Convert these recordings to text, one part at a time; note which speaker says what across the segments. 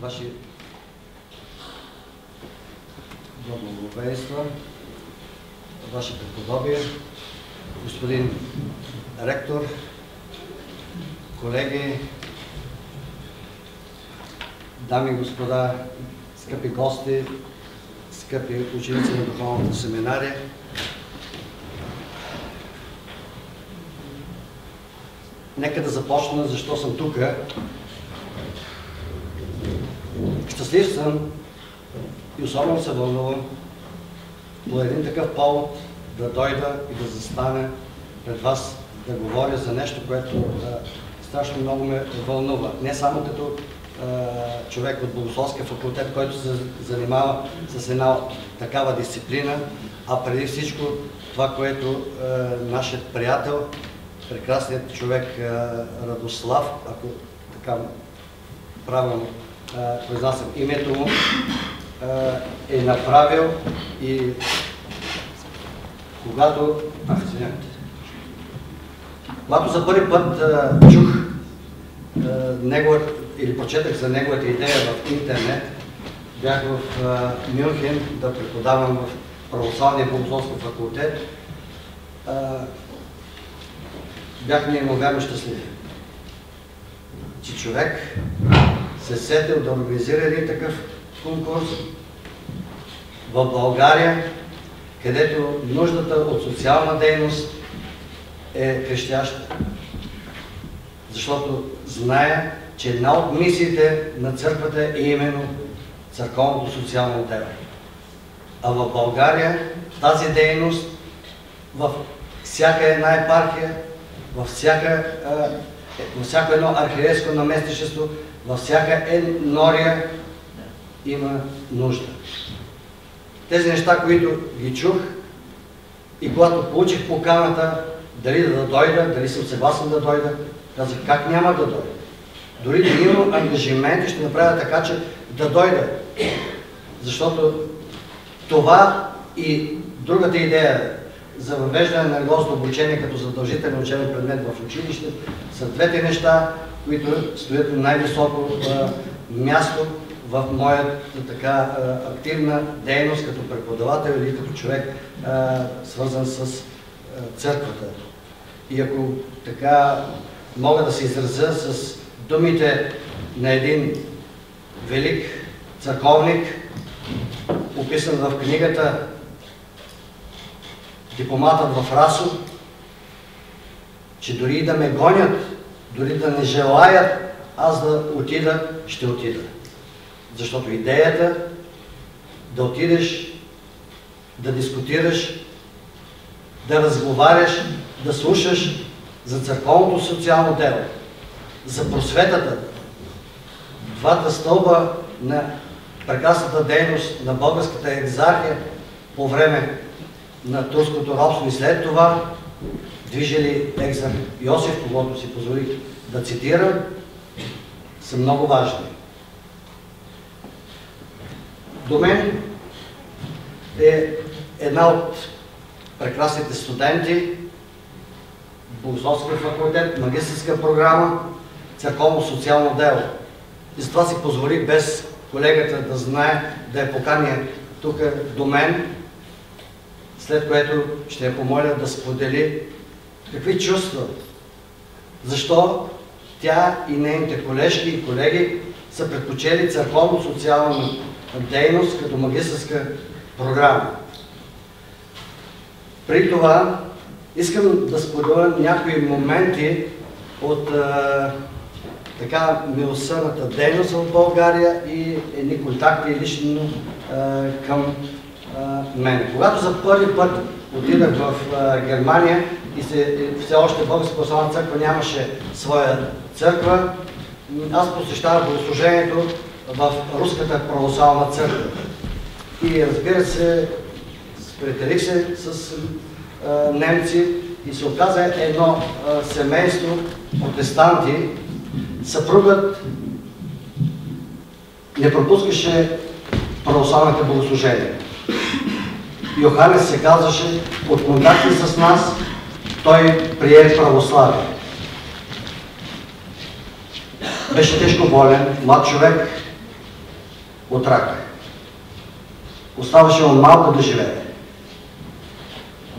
Speaker 1: Ваши благоговейства, Ваше преподобие, господин ректор, колеги, дами и господа, скъпи гости, скъпи ученици на Духовната семинария, нека да започна защо съм тук. Щастлив съм и особено се вълнувам по един такъв повод да дойда и да застана пред вас да говоря за нещо, което страшно много ме вълнува. Не само като човек от Богословския факултет, който се занимава с една такава дисциплина, а преди всичко това, което нашият приятел, прекрасният човек Радослав, ако така правилно произнасям името му, е направил. И когато за първи път чух или прочетах за неговата идея в интернет, бях в Мюнхен да преподавам в Православния богословски факултет, бях неимоверно щастлив, че човек се сетил да организира един такъв конкурс в България, където нуждата от социална дейност е крещяща. Защото зная, че една от мисиите на църквата е именно църковното социално дело. А в България тази дейност във всяка една епархия, във всяко едно архиерейско наместничество, във всяка енория има нужда. Тези неща, които ги чух и когато получих поканата дали да дойда, дали съм съгласен да дойда, казах как няма да дойда. Дори да имам ангажименти, ще направя така, че да дойда. Защото това и другата идея за въвеждане на религиозно обучение като задължителен учебен предмет в училище са двете неща, които стоят на най-високо място в моята така активна дейност като преподавател или като човек, свързан с църквата. И ако така мога да се изразя с думите на един велик църковник, описан в книгата Дипломатът в Расо, че дори и да ме гонят, дори да не желаят аз да отида, ще отида. Защото идеята да отидеш, да дискутираш, да разговаряш, да слушаш за църковното социално дело, за просветата, двата стълба на прекрасната дейност на българската екзархия по време на турското робство и след това движили екзарх Йосиф, когото си позволих да цитирам, са много важни. До мен е една от прекрасните студенти, Богословския факултет, магистърска програма, църковно-социално дело. И затова си позволих без колегата да знае, да я поканя тук до мен, след което ще я помоля да сподели какви чувства, защо тя и нейните колежки и колеги са предпочели църковно-социална дейност като магистърска програма. При това искам да споделя някои моменти от така милосърдната дейност в България и едни контакти лично към мен. Когато за първи път отидах в Германия и все още Българска православна църква нямаше своя църква, аз посещавах богослужението в Руската православна църква. И разбира се, сприятелих се с немци и се оказа едно семейство протестанти. Съпругът не пропускаше православните богослужения. Йоханес се казваше, от контакти с нас той прие православие. Беше тежко болен, млад човек, от рак. Оставаше му малко да живее.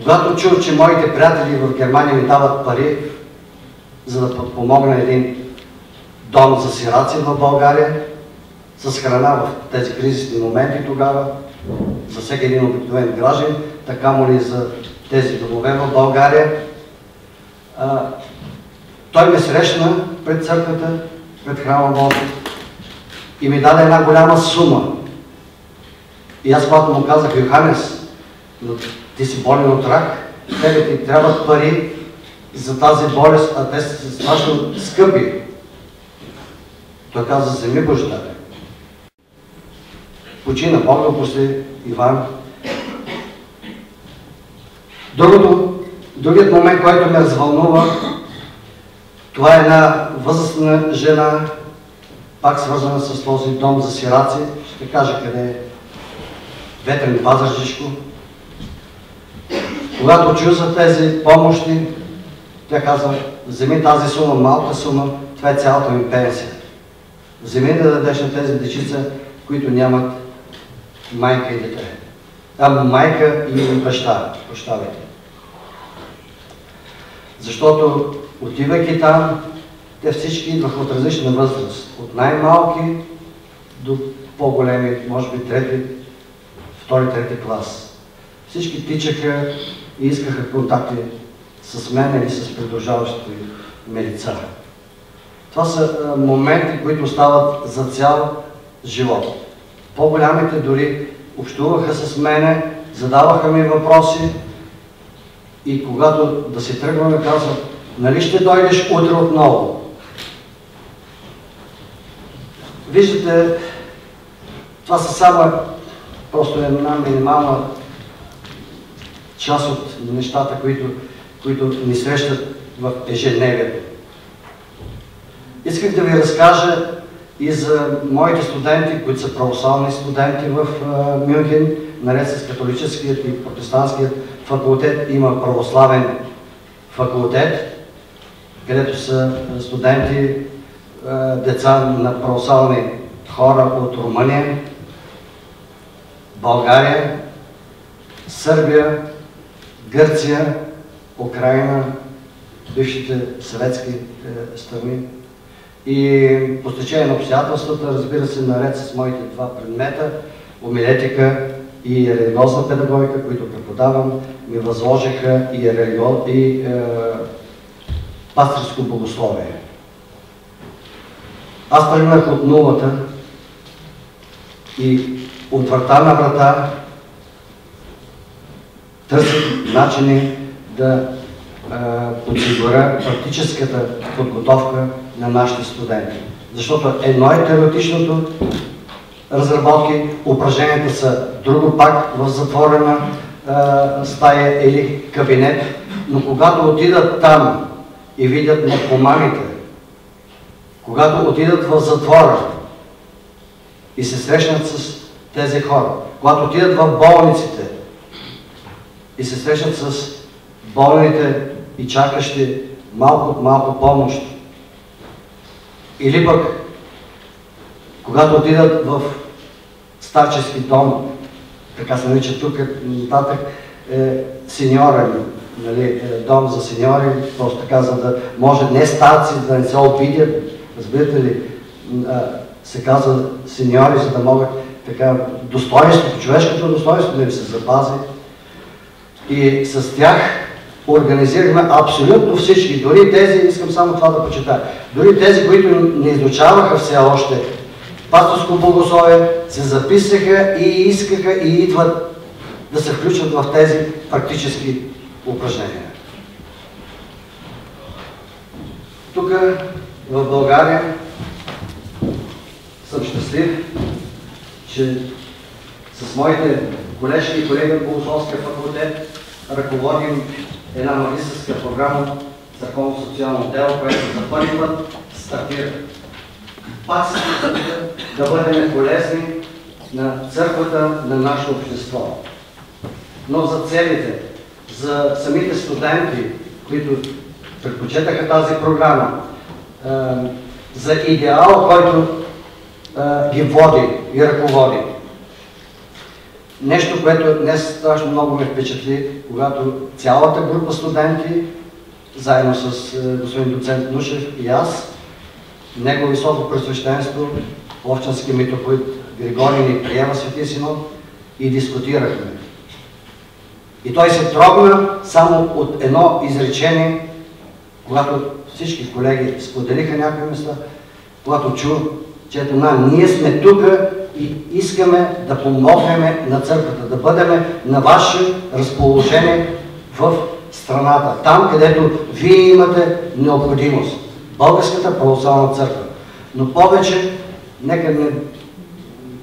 Speaker 1: Когато чух, че моите приятели в Германия ми дават пари, за да подпомогна един дом за сираци в България, с храна в тези кризисни моменти тогава, за всеки един обикновен граждан, така му ли за тези домове в България, той ме срещна пред църквата, пред храма Божия и ми даде една голяма сума. И аз когато му казах: Йоханес, ти си болен от рак, тебе ти трябват пари за тази болест, а те са страшно скъпи. Той каза: вземи Божидар. Почина, Бог да прости Иван. Другият момент, който ме развълнува, това е една възрастна жена, пак свързана с този дом за сираци. Ще кажа къде е. Ветрен, Пазарджишко. Когато чу за тези помощи, тя казва: вземи тази сума, малка сума, това е цялата ми пенсия. Вземи да дадеш на тези дечица, които нямат майка и дете. Майка и баща, прощавайте. Защото отивайки там, те всички идваха от различна възраст. От най-малки до по-големи, може би втори, трети клас. Всички тичаха и искаха контакти с мен или с придружаващите ме лица. Това са моменти, които остават за цял живот. По-голямите дори общуваха с мене, задаваха ми въпроси и когато да си тръгваме, казват: нали ще дойдеш утре отново? Виждате, това са само просто една минимална част от нещата, които ни срещат в ежедневието. Исках да ви разкажа и за моите студенти, които са православни студенти в Мюнхен. Наред с католическият и протестантският факултет има православен факултет, където са студенти, деца на православни хора от Румъния, България, Сърбия, Гърция, Украина, бившите съветски страни. И по стечение на обстоятелствата, разбира се, наред с моите два предмета, хомилетика и религиозна педагогика, които преподавам, ми възложиха и пастирско богословие. Аз тръгнах от нулата и от врата на врата търсих начини да подсигуря практическата подготовка на нашите студенти. Защото едно е теоретичното разработки, упражненията са друго пак в затворена стая или кабинет, но когато отидат там и видят наркоманите, когато отидат в затвора и се срещнат с тези хора, когато отидат в болниците и се срещнат с болните и чакащи малко от малко помощ, или пък когато отидат в старчески дом, така се нарича тук нататък, сеньорен, нали, дом за сеньори, просто така, за да може не старци да не се обидят, разбирате ли, се казва сеньори, за да могат така достоинството, човешкото достоинство да им се запази. И с тях организирахме абсолютно всички, дори тези, искам само това да почитая, дори тези, които не изучаваха все още пастирско богословие, се записаха и искаха и идват да се включват в тези практически упражнения. Тук в България съм щастлив, че с моите колежки и колеги от Богословския факултет ръководим една магистърска програма Църковно-социално дело, която за първи път стартира. Пак се опитваме да бъдем полезни на църквата, на нашето общество. Но за целите, за самите студенти, които предпочетаха тази програма, за идеал, който ги води и ръководи. Нещо, което днес страшно много ме впечатли, когато цялата група студенти, заедно с господин доцент Нушев и аз, Негово високо пресвещенство, Овчански митрополит Григорий ни приема Светия Синод и дискутирахме. И той се трогна само от едно изречение, когато всички колеги споделиха някои места, когато чу, че ето ние сме тук и искаме да помогнем на църквата, да бъдем на ваше разположение в страната, там където вие имате необходимост. Българската православна църква. Но повече, нека не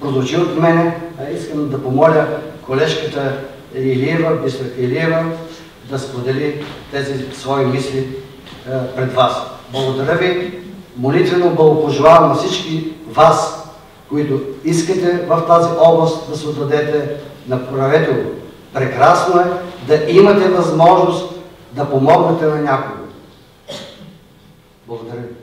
Speaker 1: прозвучи от мене, а искам да помоля колежката Илиева, Бистрика Илиева, да сподели тези свои мисли пред вас. Благодаря ви, молитвено благопожелавам на всички вас, които искате в тази област да се отдадете, направете го. Прекрасно е да имате възможност да помогнете на някого. Благодаря ви.